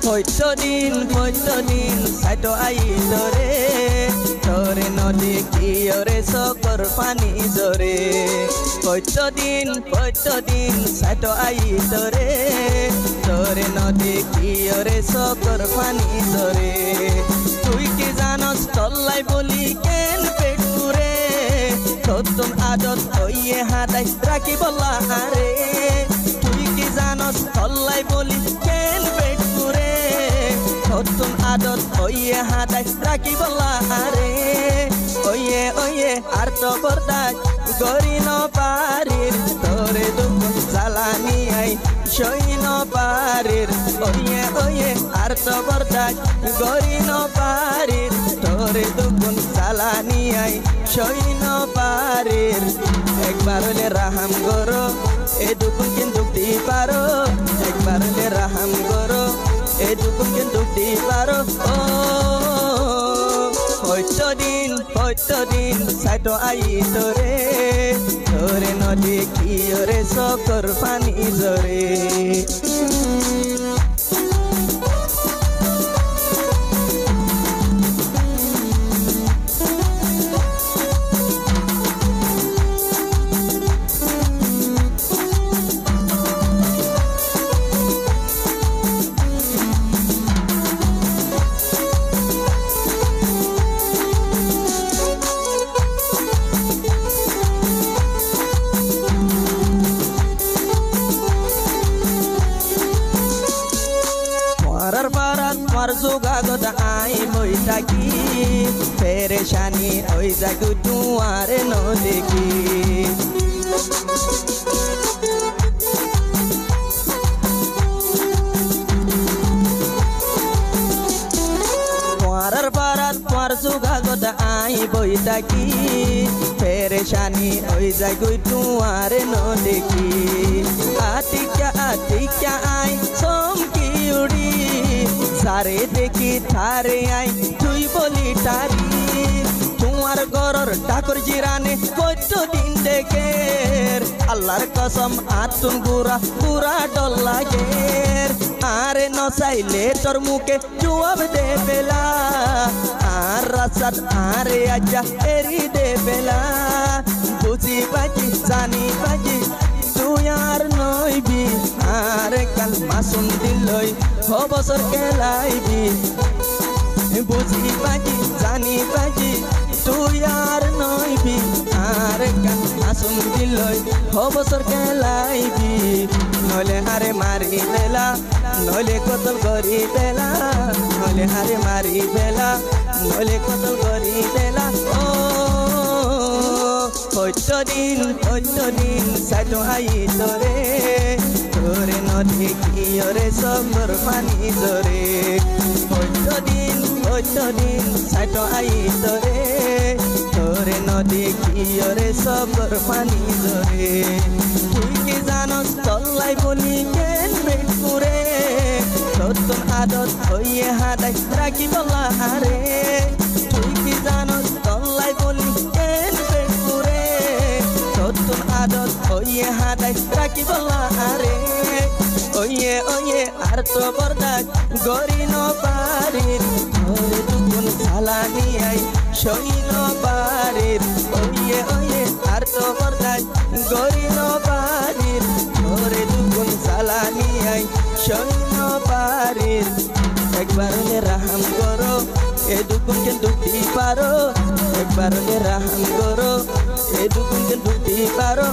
হয়তো দিন সাইটো আই তোরে নদী কি ওরে সকর পানি জরে হয়তো দিন সাইটো আই তোরে নদী কি ওরে সকর পানি জরে তুই কি জানস তল্লাই বলি কেন পেট পুরে তোর আদত হইয়ে হাতাই রাখি বলা আরে তুই কি জানস তল্লাই বলি কেন পেট পুরে তোর আদত হইয়ে হাতাই রাখি বলা আরে ওয়ে আর তো বরদাস গরি ন পারির তোরে দুঃখ জ্বালানি আই সই ন পারির ওয়ে আর তো বরদাস গরি ন পারির তোরে দুঃখ জ্বালানি আই সই ন পারির একবার হলে রাহাম গরো এ দুঃখ কিন্তু দি পারো একবার হলে রাহাম গরো এ দুঃখ কিন্তু দি পারো হয়তো দিন সাইটো আই তোরে নদী কি ওরে সকর পানি জরে তোমার যোগাগত আই বই থাকি পেরেশানি ওই জাগু তোমারে ন দেখি তোমার যোগাগত আই বই থাকি পেরেশানি ওই জাগু তোমারে ন দেখি আতিকা আই চমকি উড়ি সারে দেখি থারে আই তুই বলি তারি তোমার গরর ঠাকুর জিরানে কত দিন দেখে আল্লাহর কসম আতুন পুরা ডল লাগে আরে নসাইলে তোর মুখে জবাব দে বেলা আর রাসাত আরে আজ্জা এরি দে বেলা বুঝি পাজি জানি পাজি তুই আর নইবি আরে কাল মাসুম দিলই বছর খেলাইবি বুঝি পাজি জানি পাজি তুই আর নইবি আরে কাল মাসুম দিলই বছর খেলাইবি নলে হারে মারি বেলা নলে কতল করি বেলা নলে হারে মারি বেলা নলে কতল করি বেলা হয়তো দিন সাইটো আই তোরে নদী কি ওরে সকর পানি জরে হয়তো দিন সাইটো আই তোরে নদী কি ওরে সকর পানি জরে তুই কি জানস তল্লাই বলি কেন পেট পুরে তোর আদত হইয়ে হাতাই রাখি বলা আরে তুই কি জানস তল্লাই বলি কেন পেট পুরে তোর আদত হইয়ে হাতাই রাখি বলা আরে ওয়ে আর তো বরদাস গরি ন পারির তোরে দুগুণ জ্বালানি আই সই ন পারির ওয়ে আর তো বরদাস গরি ন পারির তোরে দুগুণ জ্বালানি আই সই ন পারির একবার হলে রাহাম করো এ দুগুণ কিন্তু দি পারো একবার হলে রাহাম করো এ দুগুণ কিন্তু দি পারো